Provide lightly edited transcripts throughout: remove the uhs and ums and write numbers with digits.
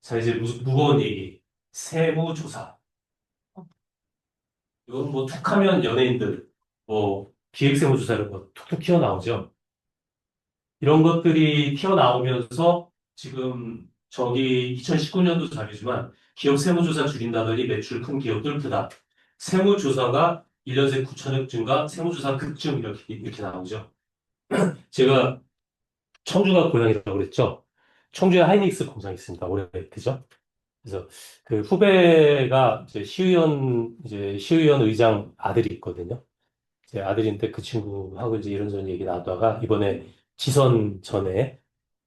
자, 이제 무거운 얘기. 세무조사. 이건 뭐 툭하면 연예인들, 뭐 기획세무조사 이런 거 툭툭 튀어나오죠. 이런 것들이 튀어나오면서 지금 저기 2019년도 자료지만 기업 세무조사 줄인다더니 매출 큰 기업들 크다. 세무조사가 1년 새 9천억 증가, 세무조사 급증 이렇게 나오죠. 제가 청주가 고향이라고 그랬죠. 청주에 하이닉스 공장이 있습니다. 오래되죠. 그래서 그 후배가 이제 시의원 의장 아들이 있거든요. 제 아들인데 그 친구하고 이제 이런저런 얘기 나누다가 이번에 지선 전에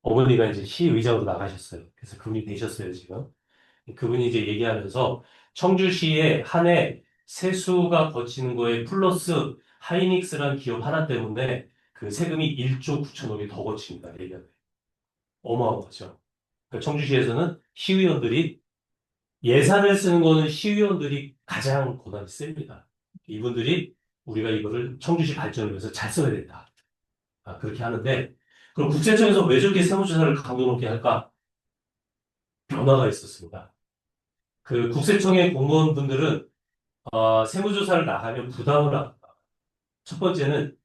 어머니가 이제 시의장으로 나가셨어요. 그래서 그분이 되셨어요, 지금. 그분이 이제 얘기하면서 청주시에 한 해 세수가 거치는 거에 플러스 하이닉스라는 기업 하나 때문에 그 세금이 1조 9천억이 더 거칩니다. 얘기하면. 어마어마하죠. 그러니까 청주시에서는 시의원들이 예산을 쓰는 거는 시의원들이 가장 고난이 셉니다. 이분들이 우리가 이거를 청주시 발전을 위해서 잘 써야 된다. 그렇게 하는데, 그럼 국세청에서 왜 저렇게 세무조사를 강도 높게 할까? 변화가 있었습니다. 그 국세청의 공무원분들은 세무조사를 나가면 부담을 합니다. 첫 번째는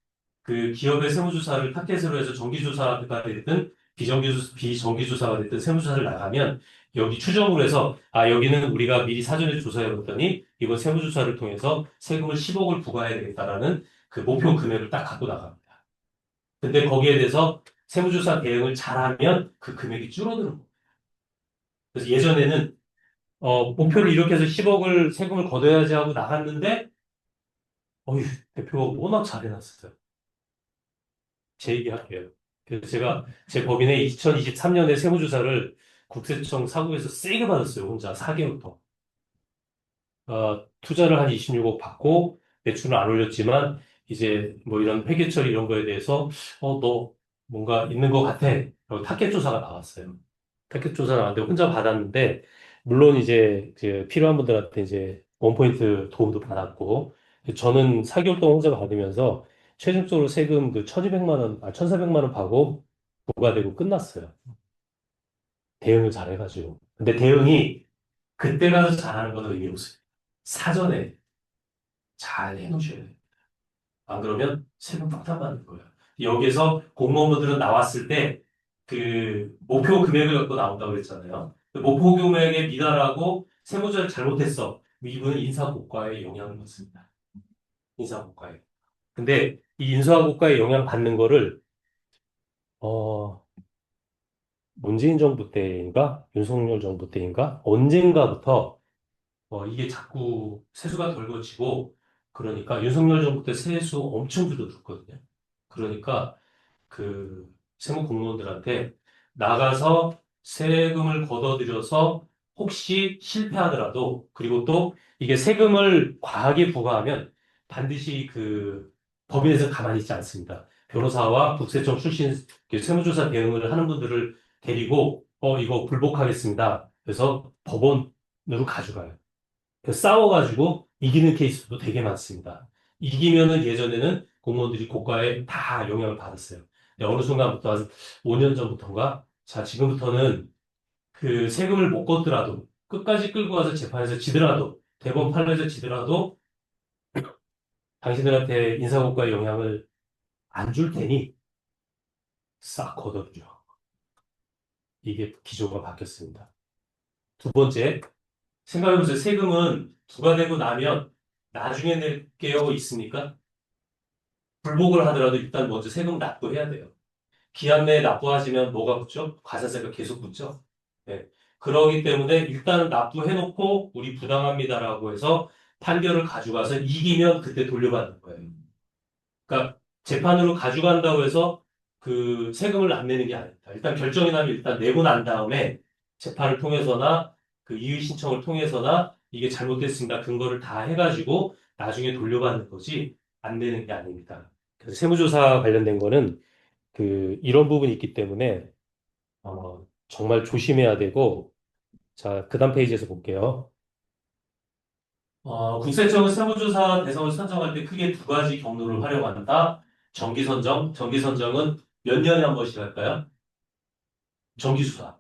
그 기업의 세무조사를 타켓으로 해서 정기조사가 됐든 비정기조사가 됐든 세무조사를 나가면 여기 추정을 해서 여기는 우리가 미리 사전에 조사해 봤더니 이번 세무조사를 통해서 세금을 10억을 부과해야 되겠다라는 그 목표 금액을 딱 갖고 나갑니다. 근데 거기에 대해서 세무조사 대응을 잘하면 그 금액이 줄어드는 거예요. 그래서 예전에는 목표를 이렇게 해서 10억을 세금을 걷어야지 하고 나갔는데 어휴 대표가 워낙 잘해놨어요. 제 얘기할게요. 그래서 제가 제 법인의 2023년에 세무조사를 국세청 사국에서 세게 받았어요. 혼자 4개월부터. 투자를 한 26억 받고 매출은 안 올렸지만 이제 뭐 이런 회계 처리 이런 거에 대해서 너 뭔가 있는 것 같아. 라고 타겟 조사가 나왔어요. 타겟 조사가 나왔는데 혼자 받았는데 물론 이제 그 필요한 분들한테 이제 원포인트 도움도 받았고 저는 4개월 동안 혼자 받으면서 최종적으로 세금 그 1200만 원, 1400만 원 받고 부과되고 끝났어요. 대응을 잘해가지고. 근데 대응이 그때 가서 잘하는 건 의미 없어요. 사전에 잘 해놓으셔야 돼요. 안 그러면 세금 팍팍 받는 거예요. 여기에서 공무원분들은 나왔을 때 그 목표 금액을 갖고 나온다고 그랬잖아요. 그 목표 금액에 미달하고 세무조사를 잘못했어. 이분은 인사고과에 영향을 받습니다. 인사고과에. 근데 이 인사고과에 영향 받는 거를 어, 문재인 정부 때인가 윤석열 정부 때인가 언젠가부터 이게 자꾸 세수가 덜 거치고 그러니까 윤석열 정부 때 세수 엄청 줄어들었거든요. 그러니까 그 세무 공무원들한테 나가서 세금을 걷어들여서 혹시 실패하더라도 그리고 또 이게 세금을 과하게 부과하면 반드시 그 법인에서 가만히 있지 않습니다. 변호사와 국세청 출신 그 세무조사 대응을 하는 분들을 데리고 이거 불복하겠습니다. 그래서 법원으로 가져가요. 그 싸워가지고 이기는 케이스도 되게 많습니다. 이기면은 예전에는 공무원들이 고가에 다 영향을 받았어요. 근데 어느 순간부터 한 5년 전부터인가? 자, 지금부터는 그 세금을 못 걷더라도 끝까지 끌고 가서 재판에서 지더라도 대법원 판례에서 지더라도 당신들한테 인사고과의 영향을 안 줄 테니 싹 걷어들여. 이게 기조가 바뀌었습니다. 두 번째, 생각해보세요. 세금은 부과되고 나면 나중에 낼게요 있습니까? 불복을 하더라도 일단 먼저 세금 납부해야 돼요. 기한 내에 납부하시면 뭐가 붙죠? 과세세가 계속 붙죠? 네. 그러기 때문에 일단은 납부해놓고 우리 부당합니다라고 해서 판결을 가져가서 이기면 그때 돌려받는 거예요. 그러니까 재판으로 가져간다고 해서 그 세금을 안 내는 게 아닙니다. 일단 결정이 나면 일단 내고 난 다음에 재판을 통해서나 그 이의 신청을 통해서나 이게 잘못됐습니다. 근거를 다 해가지고 나중에 돌려받는 거지 안 내는 게 아닙니다. 그래서 세무조사 관련된 거는 그 이런 부분이 있기 때문에 정말 조심해야 되고 자, 그다음 페이지에서 볼게요. 국세청은 세무조사 대상을 선정할 때 크게 두 가지 경로를 활용한다. 정기선정. 정기선정은 몇 년에 한 번씩 할까요? 정기수사.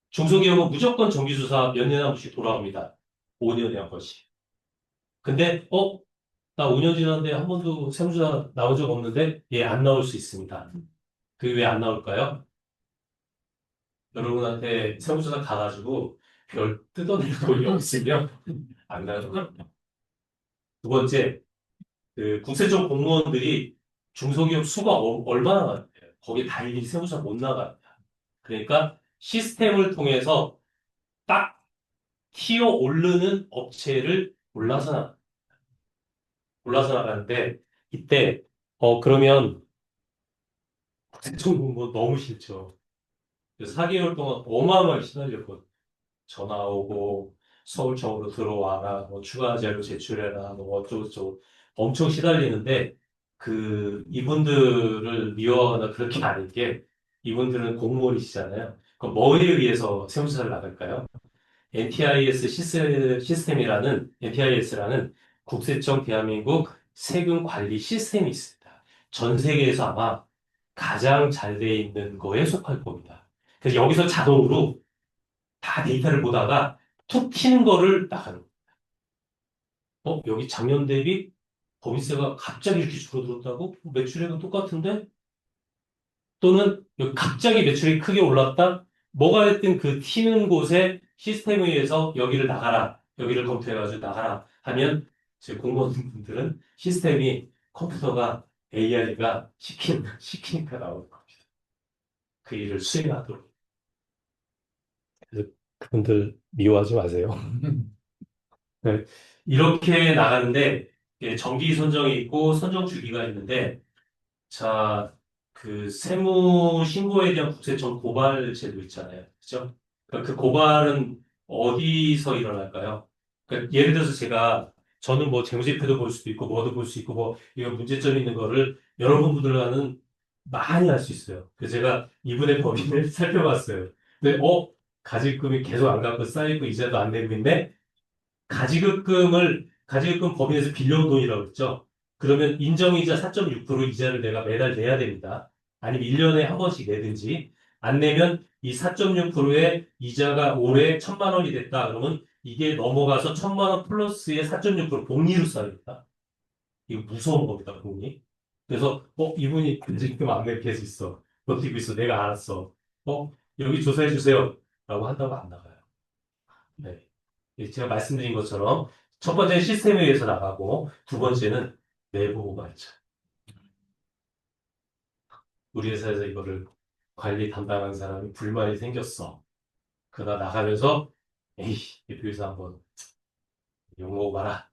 중소기업은 무조건 정기조사 몇 년에 한 번씩 돌아옵니다. 5년에 한 번씩. 근데, 나 5년 지났는데 한 번도 세무조사 나온 적 없는데, 예, 안 나올 수 있습니다. 그게 왜 안 나올까요? 여러분한테 세무조사 가가지고 별 뜯어낼 돈이 없으면 안 나요. 두 번째, 그 국세청 공무원들이 중소기업 수가 얼마나 많아요. 거기 다 일일이 세무조사 못 나가요. 그러니까 시스템을 통해서 딱 튀어 오르는 업체를 골라서 나가는데, 이때, 그러면 국세청 공무원 너무 싫죠. 그래서 4개월 동안 어마어마하게 시달렸거든요. 전화 오고, 서울청으로 들어와라, 뭐 추가 자료 제출해라, 뭐 어쩌고저쩌고 엄청 시달리는데, 이분들을 미워하거나 그렇게 아닌 게, 이분들은 공무원이시잖아요. 그럼 뭐에 의해서 세무사를 나갈까요? NTIS라는 국세청 대한민국 세금 관리 시스템이 있습니다. 전 세계에서 아마 가장 잘 돼 있는 거에 속할 겁니다. 그래서 여기서 자동으로 다 데이터를 보다가 툭 튀는 거를 나가는 거예요. 여기 작년 대비 법인세가 갑자기 이렇게 줄어들었다고? 매출액은 똑같은데? 또는 여기 갑자기 매출이 크게 올랐다? 뭐가 됐든 그 튀는 곳에 시스템에 의해서 여기를 나가라. 여기를 검토해가지고 나가라. 하면 제 공무원분들은 시스템이 컴퓨터가 AI가 시키니까 나오는 겁니다. 그 일을 수행하도록. 그래서 그분들 미워하지 마세요. 네. 이렇게 나가는데 정기 선정이 있고 선정 주기가 있는데 자, 그 세무 신고에 대한 국세청 고발 제도 있잖아요. 그죠? 그러니까 그 고발은 어디서 일어날까요? 그러니까 예를 들어서 저는 뭐 재무제표도 볼 수도 있고 뭐도 볼 수 있고 뭐 이거 문제점 있는 거를 여러분들과는 많이 할 수 있어요. 그래서 제가 이분의 법인을 살펴봤어요. 근데 가지금이 계속 안 갚고 쌓이고 이자도 안 내고 있네? 가지급금 법인에서 빌려온 돈이라고 했죠. 그러면 인정이자 4.6% 이자를 내가 매달 내야 됩니다. 아니면 1년에 한 번씩 내든지, 안 내면 이 4.6%의 이자가 올해 1,000만 원이 됐다. 그러면 이게 넘어가서 1,000만 원 플러스의 4.6% 복리로 쌓입니다. 이거 무서운 겁니다, 복리. 그래서, 이분이 가지금 안 내게 해서 있어. 버티고 있어. 내가 알았어. 여기 조사해 주세요. 라고 한다고 안 나가요. 네. 제가 말씀드린 것처럼 첫 번째는 시스템에 의해서 나가고 두 번째는 내부 고발자. 우리 회사에서 이거를 관리 담당한 사람이 불만이 생겼어. 그러다 나가면서 에이, 대표이사 한번 용어봐라.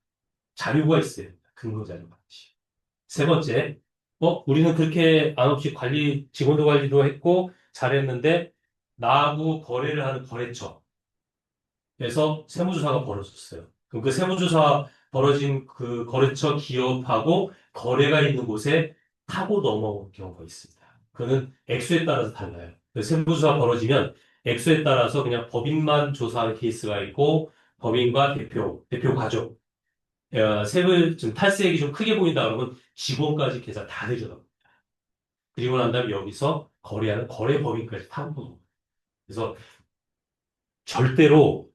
자료가 있어야 된다. 근거 자료가. 세 번째, 우리는 그렇게 안없이 직원도 관리도 했고 잘했는데 나하고 거래를 하는 거래처. 그래서 세무조사가 벌어졌어요. 그럼 그 세무조사 벌어진 그 거래처 기업하고 거래가 있는 곳에 타고 넘어온 경우가 있습니다. 그거는 액수에 따라서 달라요. 그 세무조사 벌어지면 액수에 따라서 그냥 법인만 조사하는 케이스가 있고 법인과 대표 가족, 세금 좀 탈세액이 좀 크게 보인다 그러면 직원까지 계산 다 내줘요. 그리고 난 다음에 여기서 거래하는 거래법인까지 타고 넘어요. 그래서 절대로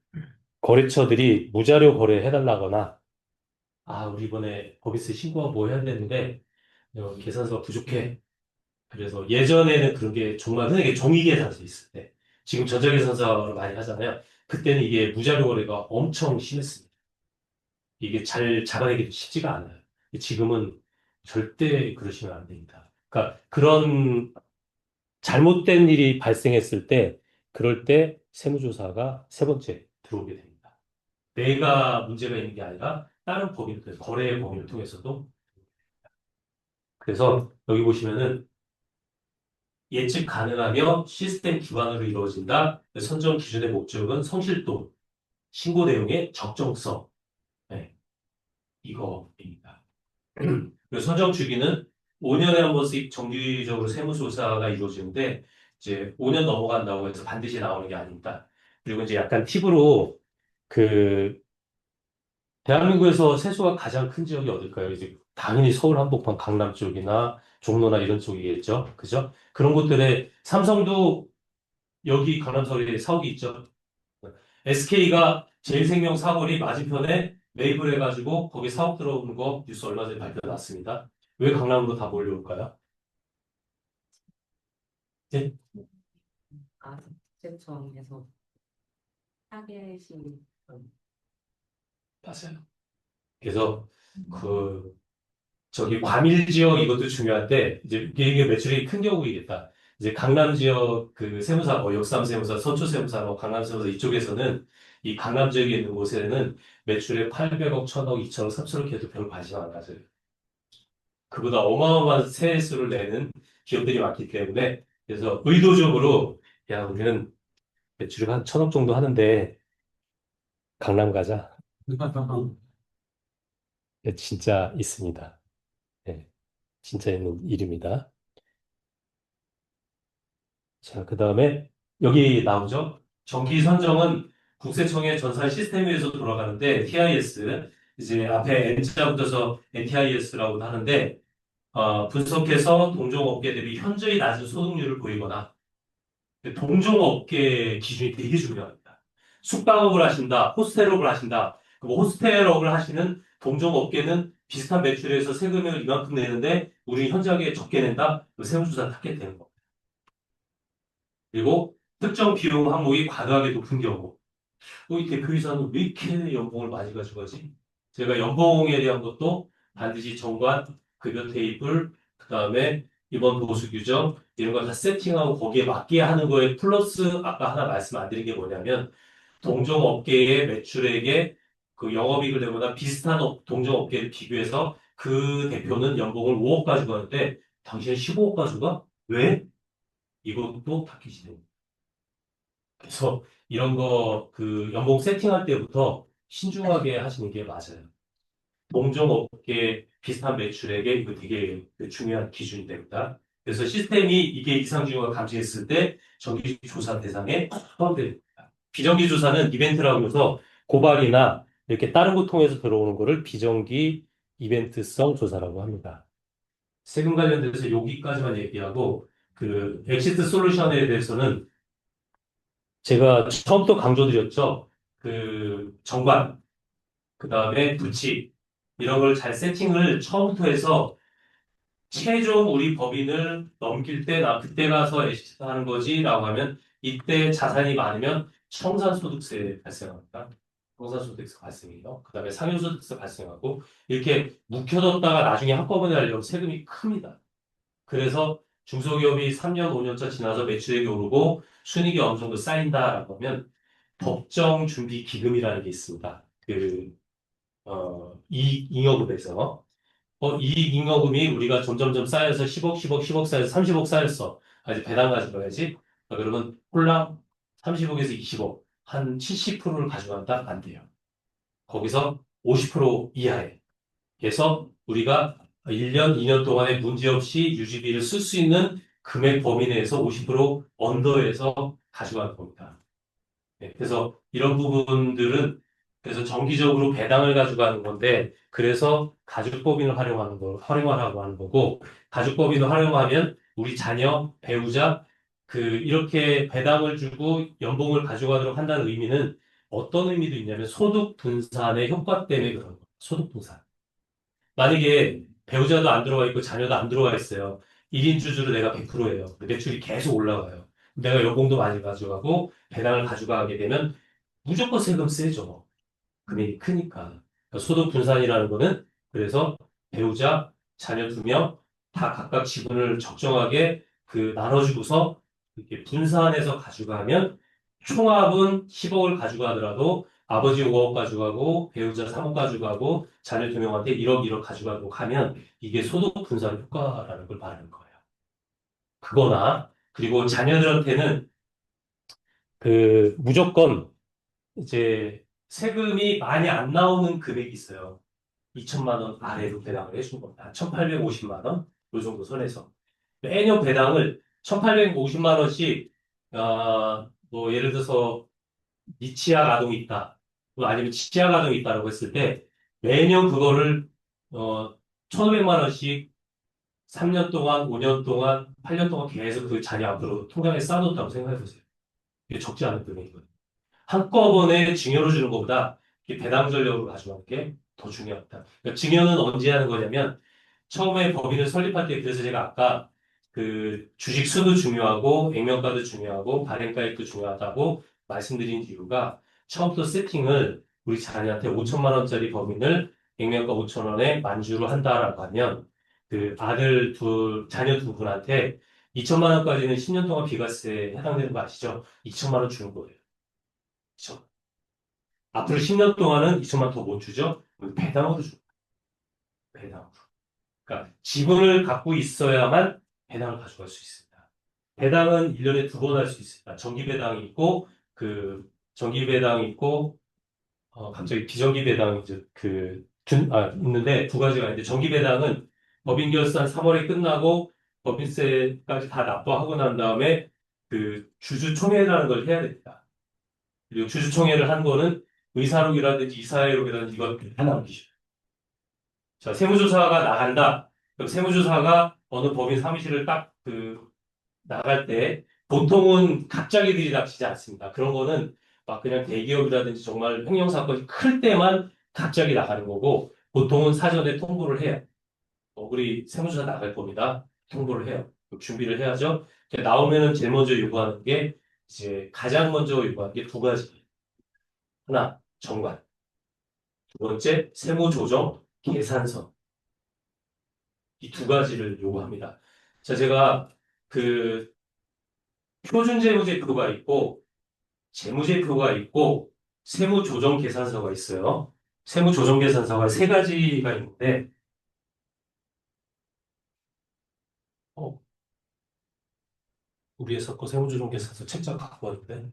거래처들이 무자료 거래해달라거나, 우리 이번에 법인세 신고하고 뭐 해야 되는데, 계산서가 부족해. 그래서 예전에는 그런 게 정말 흔하게 종이 계산서 있을 때, 지금 전자계산서를 많이 하잖아요. 그때는 이게 무자료 거래가 엄청 심했습니다. 이게 잘 잡아내기도 쉽지가 않아요. 지금은 절대 그러시면 안 됩니다. 그러니까 그런 잘못된 일이 발생했을 때, 그럴 때 세무조사가 세 번째 들어오게 됩니다. 내가 문제가 있는 게 아니라 다른 거래 법인을 통해서도. 그래서 여기 보시면은 예측 가능하며 시스템 기반으로 이루어진다. 선정 기준의 목적은 성실도, 신고 내용의 적정성. 네, 이거입니다. 그리고 선정 주기는 5년에 한 번씩 정기적으로 세무조사가 이루어지는데 이제 5년 넘어간다고 해서 반드시 나오는 게 아닙니다. 그리고 이제 약간 팁으로 그 대한민국에서 세수가 가장 큰 지역이 어딜까요? 이제 당연히 서울 한복판 강남 쪽이나 종로나 이런 쪽이겠죠. 그죠? 그런 곳들에 삼성도 여기 강남서울에 사옥이 있죠. SK가 제일생명 사거리 맞은편에 매입을 해가지고 거기 사옥 들어오는 거 뉴스 얼마 전에 발표 났습니다. 왜 강남으로 다 몰려올까요? 네? 국세청에서 타겟이 맞아요. 그래서 그 저기 과밀 지역 이것도 중요한데 이제 이게 매출이 큰 경우이겠다. 이제 강남 지역 그 세무사, 뭐 역삼 세무사, 서초 세무사, 뭐 강남 세무사 이쪽에서는 이 강남 지역에 있는 곳에는 매출에 800억, 1000억, 2000억, 3000억 해도 별 관심 안 가져요. 그보다 어마어마한 세수를 내는 기업들이 많기 때문에 그래서 의도적으로 야 우리는 매출이 한 1000억 정도 하는데 강남 가자. 네, 진짜 있습니다. 네, 진짜 있는 일입니다. 자, 그 다음에 여기 나오죠. 정기 선정은 국세청의 전산 시스템에 의해서 돌아가는데 TIS 이제 앞에 N자 붙어서 NTIS라고 하는데 분석해서 동종업계 대비 현저히 낮은 소득률을 보이거나 동종업계 기준이 되게 중요합니다. 숙박업을 하신다, 호스텔업을 하신다. 뭐 호스텔업을 하시는 동종업계는 비슷한 매출에서 세금을 이만큼 내는데 우리 현저하게 적게 낸다. 세무조사 타겟되는 거. 그리고 특정 비용 항목이 과도하게 높은 경우. 이 대표이사는 왜 이렇게 연봉을 많이 가져가지? 제가 연봉에 대한 것도 반드시 정관, 급여 테이블, 그 다음에 이번 보수 규정, 이런 걸 다 세팅하고 거기에 맞게 하는 거에 플러스 아까 하나 말씀 안 드린 게 뭐냐면 동종업계의 매출액에 그 영업이익을 내거나 비슷한 동종업계를 비교해서 그 대표는 연봉을 5억 가지고 가는데 당신은 15억 가져가? 왜? 이것도 타깃이 됩니다. 그래서 이런 거 그 연봉 세팅할 때부터 신중하게 하시는 게 맞아요. 동종업계 비슷한 매출액에 이거 되게 중요한 기준이 됩니다. 그래서 시스템이 이게 이상징후가 감지했을 때 정기 조사 대상에 포함됩니다. 비정기 조사는 이벤트라고 해서 고발이나 이렇게 다른 거 통해서 들어오는 거를 비정기 이벤트성 조사라고 합니다. 세금 관련돼서 여기까지만 얘기하고 그 엑시트 솔루션에 대해서는 제가 처음부터 강조드렸죠. 그 정관, 그 다음에 부치 이런 걸 잘 세팅을 처음부터 해서 최종 우리 법인을 넘길 때 나 그때 가서 엑시트 하는 거지라고 하면 이때 자산이 많으면 청산소득세 발생합니다. 청산소득세 발생해요. 그 다음에 상여소득세 발생하고 이렇게 묵혀뒀다가 나중에 한꺼번에 하려면 세금이 큽니다. 그래서 중소기업이 3년, 5년차 지나서 매출액이 오르고 순이익이 어느 정도 쌓인다라고 하면 법정 준비 기금이라는 게 있습니다. 이익잉여금에서. 이익잉여금이 우리가 점점점 쌓여서 10억, 10억, 10억 쌓여서 30억 쌓였어. 이제 배당 가져가야지. 그러면 홀랑 30억에서 20억, 한 70%를 가져간다? 안 돼요. 거기서 50% 이하에. 그래서 우리가 1년, 2년 동안에 문제없이 유지비를 쓸 수 있는 금액 범위 내에서 50% 언더에서 가져가는 겁니다. 네, 그래서 이런 부분들은 그래서 정기적으로 배당을 가져가는 건데 그래서 가족법인을 활용하라고 하는 거고 가족법인을 활용하면 우리 자녀, 배우자 이렇게 배당을 주고 연봉을 가져가도록 한다는 의미는 어떤 의미도 있냐면 소득 분산의 효과 때문에 그런 거예요. 소득 분산. 만약에 배우자도 안 들어가 있고 자녀도 안 들어가 있어요. 1인 주주로 내가 100%예요. 매출이 계속 올라가요. 내가 연봉도 많이 가져가고 배당을 가져가게 되면 무조건 세금 세죠. 금액이 크니까. 그러니까 소득 분산이라는 거는 그래서 배우자, 자녀 2명 다 각각 지분을 적정하게 나눠주고서 이렇게 분산해서 가져가면 총합은 10억을 가져가더라도 아버지 5억 가져가고 배우자 3억 가져가고 자녀 2명한테 1억 1억 가져가도록 하면 이게 소득 분산 효과라는 걸 말하는 거예요. 그거나 그리고 자녀들한테는 무조건 이제 세금이 많이 안 나오는 금액이 있어요. 2천만 원 아래로 배당을 해준 겁니다. 1,850만 원, 요 정도 선에서. 매년 배당을 1,850만 원씩, 뭐, 예를 들어서, 미취학 아동이 있다. 뭐 아니면 취약 아동이 있다라고 했을 때, 매년 그거를, 1,500만 원씩 3년 동안, 5년 동안, 8년 동안 계속 그 자녀 앞으로 통장에 쌓아뒀다고 생각해 보세요. 이게 적지 않은 금액이거든요. 한꺼번에 증여로 주는 것보다 이렇게 배당 전략으로 가져가는 게 더 중요하다. 그러니까 증여는 언제 하는 거냐면 처음에 법인을 설립할 때 그래서 제가 아까 그 주식 수도 중요하고 액면가도 중요하고 발행가액도 중요하다고 말씀드린 이유가 처음부터 세팅을 우리 자녀한테 5천만 원짜리 법인을 액면가 5천 원에 만주로 한다라고 하면 그 아들 자녀 두 분한테 2천만 원까지는 10년 동안 비과세에 해당되는 거 아시죠? 2천만 원 주는 거예요. 그렇죠? 앞으로 10년 동안은 2천만 원 더 못 주죠? 배당으로 줘. 배당으로. 그러니까 지분을 갖고 있어야만 배당을 가져갈 수 있습니다. 배당은 1년에 두 번 할 수 있습니다. 정기 배당이 있고, 정기 배당이 있고, 갑자기 비정기 배당이 이제 있는데 두 가지가 있는데, 정기 배당은 법인 결산 3월에 끝나고 법인세까지 다 납부하고 난 다음에 그 주주총회라는 걸 해야 됩니다. 그리고 주주총회를 한 거는 의사록이라든지 이사회록이라든지 이건 다 남기죠. 자, 세무조사가 나간다. 그럼 세무조사가 어느 법인 사무실을 딱 나갈 때 보통은 갑자기 들이닥치지 않습니다. 그런 거는 막 그냥 대기업이라든지 정말 횡령사건이 클 때만 갑자기 나가는 거고 보통은 사전에 통보를 해요. 우리 세무조사 나갈 겁니다. 통보를 해요. 준비를 해야죠. 나오면은 제일 먼저 요구하는 게 이제 가장 먼저 요구하는 게 두 가지. 하나, 정관. 두 번째, 세무조정 계산서. 이 두 가지를 요구합니다. 자, 제가 그 표준재무제표가 있고 재무제표가 있고 세무조정계산서가 있어요. 세무조정계산서가 세 가지가 있는데 어, 우리 회사 거 세무조정계산서 책장 갖고 왔는데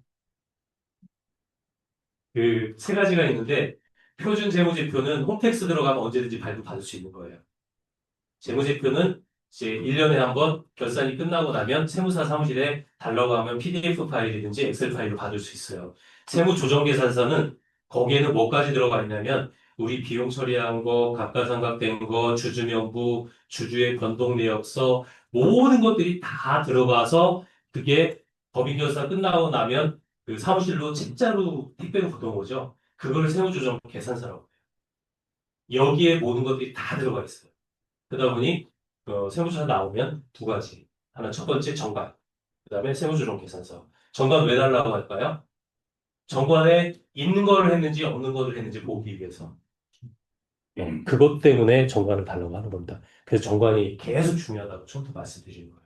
그 세 가지가 있는데 표준재무제표는 홈택스 들어가면 언제든지 발급받을 수 있는 거예요. 재무제표는 이제 1년에 한 번 결산이 끝나고 나면 세무사 사무실에 달라고 하면 PDF 파일이든지 엑셀 파일로 받을 수 있어요. 세무조정계산서는 거기에는 뭐까지 들어가 있냐면 우리 비용 처리한 거, 감가상각된 거, 주주명부, 주주의 변동 내역서 모든 것들이 다 들어가서 그게 법인결산 끝나고 나면 그 사무실로 책자로 택배로 보내오죠. 그거를 세무조정계산서라고 해요. 여기에 모든 것들이 다 들어가 있어요. 그러다 보니 세무조사 나오면 두 가지. 하나 첫 번째 정관, 그다음에 세무조정 계산서. 정관 왜 달라고 할까요? 정관에 있는 걸 했는지 없는 걸 했는지 보기 위해서. 그것 때문에 정관을 달라고 하는 겁니다. 그래서 정관이 계속 중요하다고 처음부터 말씀드리는 거예요.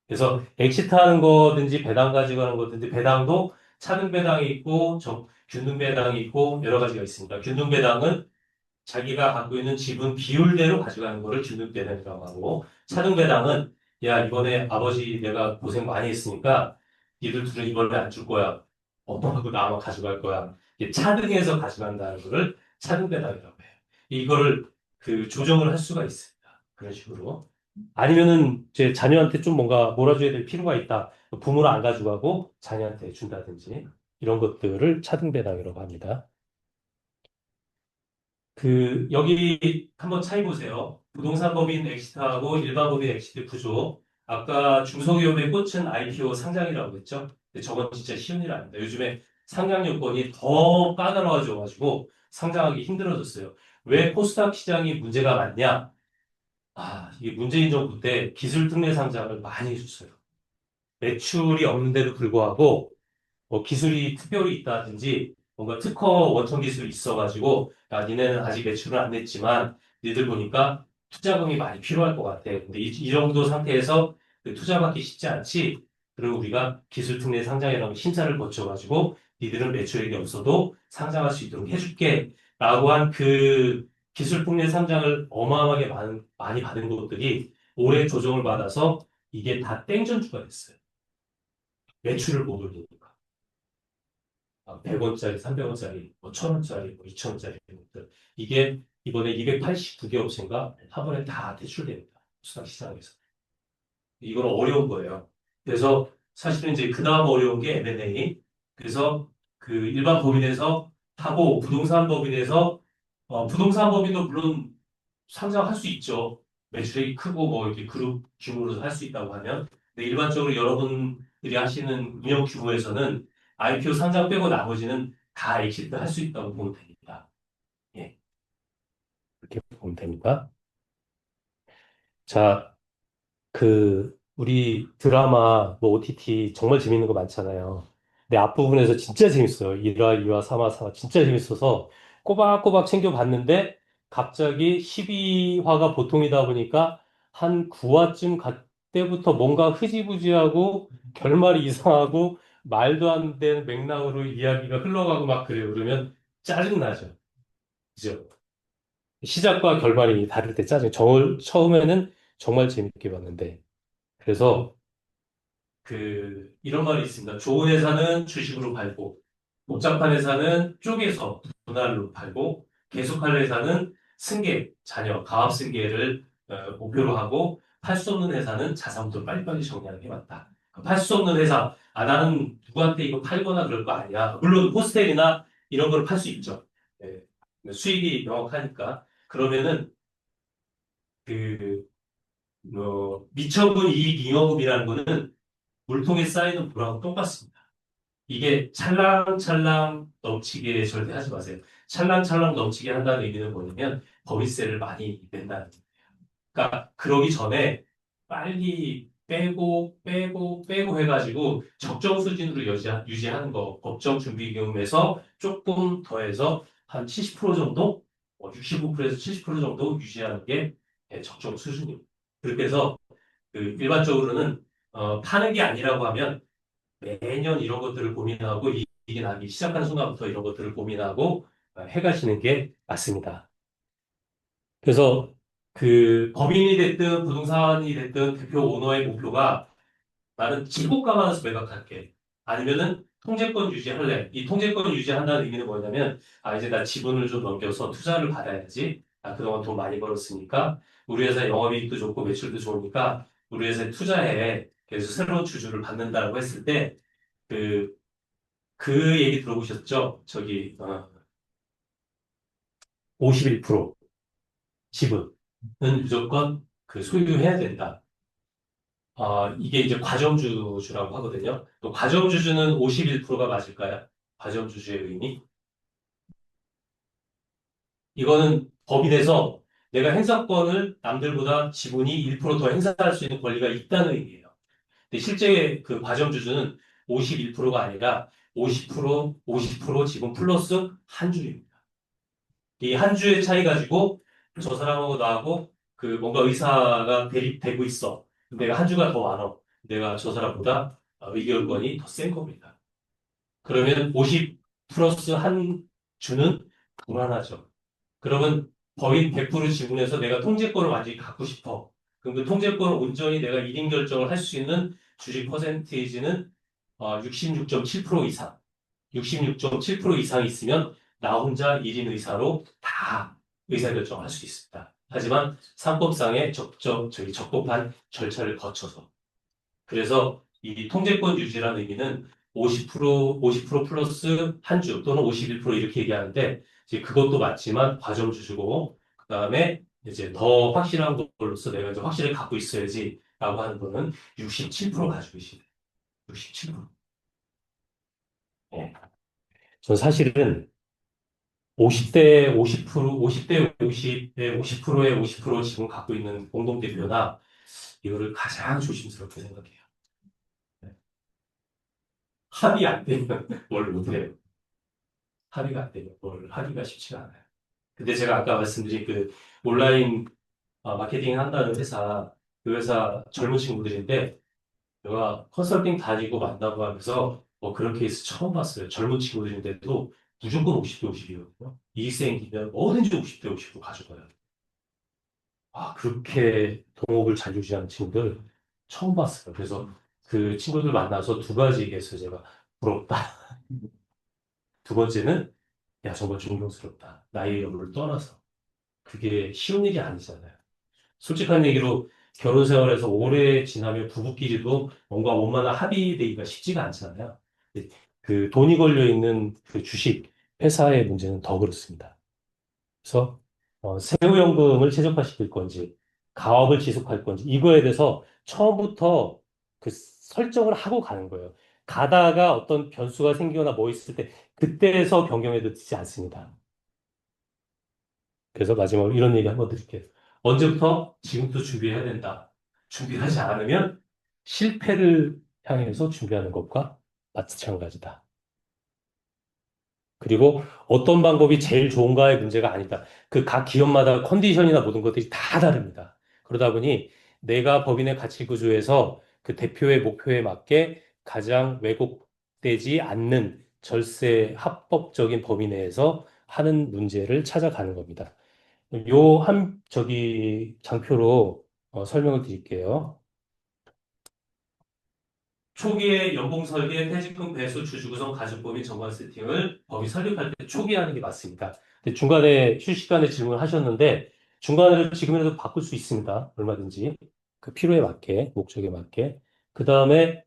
그래서 엑시트하는 거든지 배당 가지고 하는 거든지 배당도 차등 배당이 있고 균등 배당이 있고 여러 가지가 있습니다. 균등 배당은 자기가 갖고 있는 지분 비율대로 가져가는 거를 균등배당이라고 하고 차등배당은 야 이번에 아버지 내가 고생 많이 했으니까 니들 둘은 이번에 안 줄 거야. 엄마하고 나만 가져갈 거야. 이게 차등해서 가져간다는 거를 차등배당이라고 해요. 이거를 조정을 할 수가 있습니다. 그런 식으로. 아니면은 제 자녀한테 좀 뭔가 몰아줘야 될 필요가 있다. 부모는 안 가져가고 자녀한테 준다든지 이런 것들을 차등배당이라고 합니다. 여기 한번 차이 보세요. 부동산 법인 엑시트하고 일반 법인 엑시트 구조. 아까 중소기업의 꽃은 IPO 상장이라고 했죠? 근데 저건 진짜 쉬운 일 아닙니다. 요즘에 상장 요건이 더 까다로워져가지고 상장하기 힘들어졌어요. 왜 코스닥 시장이 문제가 많냐? 이게 문재인 정부 때 기술 특례 상장을 많이 해줬어요. 매출이 없는데도 불구하고 기술이 특별히 있다든지 뭔가 특허 원천 기술이 있어가지고 야 니네는 아직 매출은 안 냈지만 니들 보니까 투자금이 많이 필요할 것 같아. 근데 이 정도 상태에서 투자받기 쉽지 않지. 그리고 우리가 기술 특례 상장이라는 심사를 거쳐가지고 니들은 매출액이 없어도 상장할 수 있도록 해줄게. 라고 한 기술 특례 상장을 어마어마하게 많이 받은 것들이 올해 조정을 받아서 이게 다 땡전주가 됐어요. 매출을 못 올리니까. 100원짜리, 300원짜리, 뭐 1000원짜리, 뭐 2000원짜리 것들. 이게 이번에 289개 업체인가 한 번에 다 퇴출됩니다. 수당 시장에서. 이건 어려운 거예요. 그래서 사실은 이제 그 다음 어려운 게 M&A. 그래서 일반 법인에서 하고 부동산 법인에서 부동산 법인도 물론 상장할 수 있죠. 매출액이 크고 뭐 이렇게 그룹 규모로 할 수 있다고 하면. 근데 일반적으로 여러분들이 하시는 운영 규모에서는 IPO 상장 빼고 나머지는 다 엑시트 할 수 있다고 보면 됩니다. 예, 그렇게 보면 됩니다. 자, 우리 드라마, 뭐 OTT 정말 재밌는 거 많잖아요. 근데 앞부분에서 진짜 재밌어요. 1화, 2화, 3화, 4화 진짜 재밌어서 꼬박꼬박 챙겨봤는데 갑자기 12화가 보통이다 보니까 한 9화쯤 갈 때부터 뭔가 흐지부지하고 결말이 이상하고 말도 안 되는 맥락으로 이야기가 흘러가고 막 그래요. 그러면 짜증나죠. 그죠? 시작과 결말이 다를 때 처음에는 정말 재밌게 봤는데 그래서 이런 말이 있습니다. 좋은 회사는 주식으로 팔고, 복잡한 회사는 쪼개서 분할로 팔고, 계속할 회사는 승계, 자녀, 가업 승계를 목표로 하고, 팔 수 없는 회사는 자산부터 빨리빨리 정리하는 게 맞다. 팔 수 없는 회사, 나는 누구한테 이거 팔거나 그럴 거 아니야. 물론 호스텔이나 이런 걸 팔 수 있죠. 예, 수익이 명확하니까. 그러면은 미처분 이익 잉여금이라는 거는 물통에 쌓이는 물하고 똑같습니다. 이게 찰랑찰랑 넘치게 절대 하지 마세요. 찰랑찰랑 넘치게 한다는 의미는 뭐냐면 법인세를 많이 낸다는 거예요. 그러니까 그러기 전에 빨리 빼고 해가지고 적정 수준으로 유지하는 거. 법정 준비금에서 조금 더해서 한 70% 정도, 65%에서 70% 정도 유지하는 게 적정 수준입니다. 그렇게 해서 일반적으로는 파는 게 아니라고 하면 매년 이런 것들을 고민하고 이익이 나기 시작하는 순간부터 이런 것들을 고민하고 해가시는 게 맞습니다. 그래서 법인이 됐든 부동산이 됐든 대표 오너의 목표가 나는 지고가만해서 매각할게. 아니면은 통제권 유지할래. 이 통제권 유지한다는 의미는 뭐냐면 이제 나 지분을 좀 넘겨서 투자를 받아야지. 그동안 돈 많이 벌었으니까 우리 회사 영업이익도 좋고 매출도 좋으니까 우리 회사에 투자해. 그래서 새로운 주주를 받는다고 했을 때 그, 그 얘기 들어보셨죠? 51% 지분은 무조건 소유해야 된다. 이게 이제 과점주주라고 하거든요. 또 과점주주는 51%가 맞을까요? 과점주주의 의미? 이거는 법인에서 내가 행사권을 남들보다 지분이 1%더 행사할 수 있는 권리가 있다는 의미예요. 근데 실제 과점주주는 51%가 아니라 50% 지분 플러스 한 주입니다. 이 한 주의 차이 가지고 저 사람하고 나하고 뭔가 의사가 대립되고 있어. 내가 한 주가 더 많아. 내가 저 사람보다 의결권이 더 센 겁니다. 그러면 50 플러스 한 주는 불안하죠. 그러면 법인 100% 지분에서 내가 통제권을 완전히 갖고 싶어. 그럼 그 통제권을 온전히 내가 1인 결정을 할 수 있는 주식 퍼센테이지는 66.7% 이상. 66.7% 이상 있으면 나 혼자 1인 의사로 다 의사결정을 할 수 있습니다. 하지만 상법상의 적법한 절차를 거쳐서. 그래서 이 통제권 유지라는 의미는 50% 플러스 한 주 또는 51% 이렇게 얘기하는데 이제 그것도 맞지만 과점주주고 그다음에 이제 더 확실한 걸로서 내가 이제 확실히 갖고 있어야지라고 하는 거는 67% 가지고 계시네요. 67%. 예. 전 사실은 50대 50%, 50대 50에 50%에 50% 지금 갖고 있는 공동대표나 이거를 가장 조심스럽게 생각해요. 네. 합의 안 되면 뭘 못해요. 합의가 안 되면 뭘 하기가 쉽지가 않아요. 근데 제가 아까 말씀드린 온라인 마케팅 한다는 회사, 그 회사 젊은 친구들인데 내가 컨설팅 다니고 만나고 하면서 뭐 그런 케이스 처음 봤어요. 젊은 친구들인데도 무조건 50대 50이거든요. 이익 생기면 뭐든지 50대 50로 가져가요. 그렇게 동업을 잘 유지하는 친구들 처음 봤어요. 그래서 그 친구들 만나서 두 가지 얘기했어요. 제가 부럽다. 두 번째는 야, 정말 존경스럽다. 나이 여부를 떠나서. 그게 쉬운 일이 아니잖아요. 솔직한 얘기로 결혼 생활에서 오래 지나면 부부끼리도 뭔가 원만한 합의되기가 쉽지가 않잖아요. 근데 돈이 걸려 있는 주식 회사의 문제는 더 그렇습니다. 그래서 세후연금을 최적화시킬 건지 가업을 지속할 건지 이거에 대해서 처음부터 설정을 하고 가는 거예요. 가다가 어떤 변수가 생기거나 뭐 있을 때 그때에서 변경해도 되지 않습니다. 그래서 마지막으로 이런 얘기 한번 드릴게요. 언제부터? 지금부터 준비해야 된다. 준비하지 않으면 실패를 향해서 준비하는 것과 마찬가지다. 그리고 어떤 방법이 제일 좋은가의 문제가 아니다. 그 각 기업마다 컨디션이나 모든 것들이 다 다릅니다. 그러다 보니 내가 법인의 가치 구조에서 그 대표의 목표에 맞게 가장 왜곡되지 않는 절세 합법적인 범위 내에서 하는 문제를 찾아가는 겁니다. 장표로 설명을 드릴게요. 초기에 연봉 설계, 퇴직금 배수, 주주 구성, 가족법인 정관 세팅을 법이 설립할 때 초기에 하는 게 맞습니다. 근데 중간에 휴식간에 질문을 하셨는데 중간에 지금이라도 바꿀 수 있습니다. 얼마든지. 그 필요에 맞게, 목적에 맞게. 그 다음에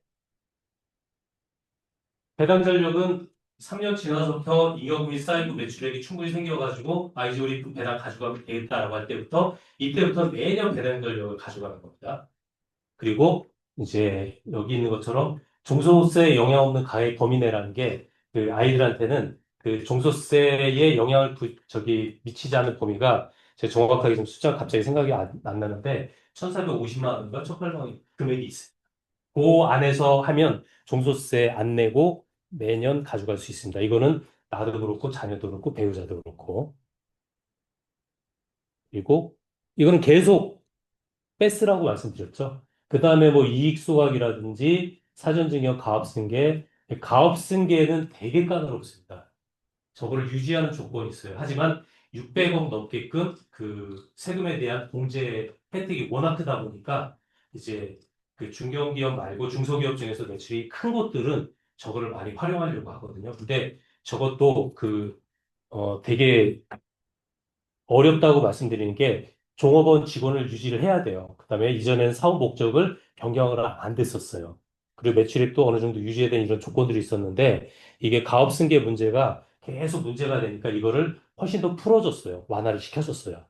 배당 전력은 3년 지나서부터 잉여금이 쌓이고 매출액이 충분히 생겨가지고 아이즈오리 배당 가져가면 되겠다라고 할 때부터 이때부터 매년 배당 전력을 가져가는 겁니다. 그리고 이제 여기 있는 것처럼 종소세에 영향 없는 가액 범위 내라는 게 그 아이들한테는 그 종소세에 영향을 미치지 않는 범위가 제가 정확하게 좀 숫자가 갑자기 생각이 안 나는데 1,450만 원인가 1,800만 원 금액이 있어요. 그 안에서 하면 종소세 안 내고 매년 가져갈 수 있습니다. 이거는 나도 그렇고 자녀도 그렇고 배우자도 그렇고. 그리고 이거는 계속 패스라고 말씀드렸죠. 그 다음에 뭐 이익 소각이라든지 사전증여 가업승계, 가업승계는 되게 까다롭습니다. 저거를 유지하는 조건이 있어요. 하지만 600억 넘게끔 그 세금에 대한 공제 혜택이 워낙 크다 보니까 이제 그 중견기업 말고 중소기업 중에서 매출이 큰 곳들은 저거를 많이 활용하려고 하거든요. 근데 저것도 되게 어렵다고 말씀드리는 게 종업원 직원을 유지를 해야 돼요. 그다음에 이전에는 사업 목적을 변경을 안 됐었어요. 그리고 매출액도 어느 정도 유지된 이런 조건들이 있었는데 이게 가업 승계 문제가 계속 문제가 되니까 이거를 훨씬 더 풀어줬어요. 완화를 시켜줬어요.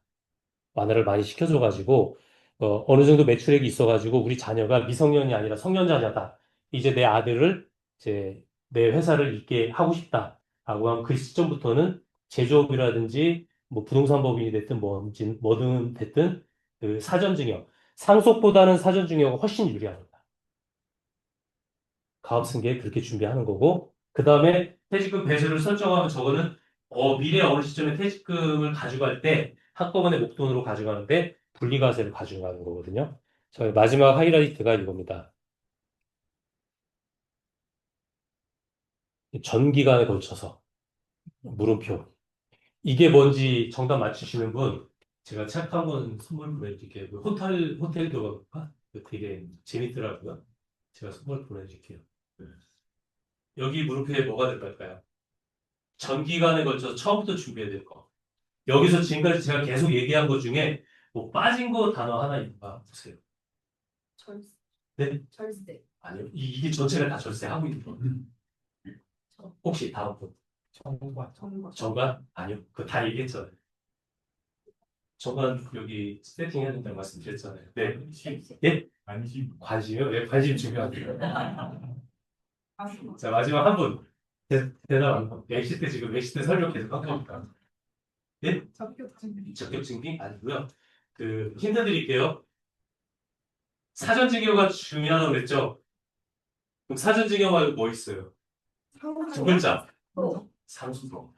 완화를 많이 시켜줘가지고 어느 정도 매출액이 있어가지고 우리 자녀가 미성년이 아니라 성년자녀다. 이제 내 아들을 이제 내 회사를 있게 하고 싶다라고 하면 그 시점부터는 제조업이라든지 뭐 부동산 법인이 됐든 뭐든 됐든 그 사전증여 상속보다는 사전증여가 훨씬 유리합니다. 가업승계 그렇게 준비하는 거고 그 다음에 퇴직금 배제를 설정하면 저거는 미래 어느 시점에 퇴직금을 가져갈 때 한꺼번에 목돈으로 가져가는데 분리과세를 가져가는 거거든요. 저희 마지막 하이라이트가 이겁니다. 전 기간에 걸쳐서 물음표. 이게 뭔지 정답 맞추시는 분 제가 책 한 권 선물 보내드릴게요. 그 호텔 교과가 되게 재밌더라고요. 제가 선물 보내드릴게요. 네. 여기 물음표에 뭐가 들어갈까요? 전 기간에 걸쳐서 처음부터 준비해야 될 거. 여기서 지금까지 제가 계속 얘기한 것 중에 뭐 빠진 거 단어 하나 있는가 보세요. 절세. 네? 절세. 아니요. 이게 전체가 다 절세하고 있는 거. 저- 혹시 다음 분. 정관? 아니요. 그거 다 얘기했잖아요. 정관 여기 세팅해야 된다고 말씀드렸잖아요. 네. 예? 관심이요? 네, 관심 중요하네요. 자, 마지막 한 분. 대답 안 하고. 엑시트 지금 엑시트 설명 계속 한 겁니까? 예? 적격 증빙? 아니고요. 힌트 드릴게요. 사전증여가 중요하다고 그랬죠? 그럼 사전증여 말고 뭐 있어요? 두 글자. 상수도.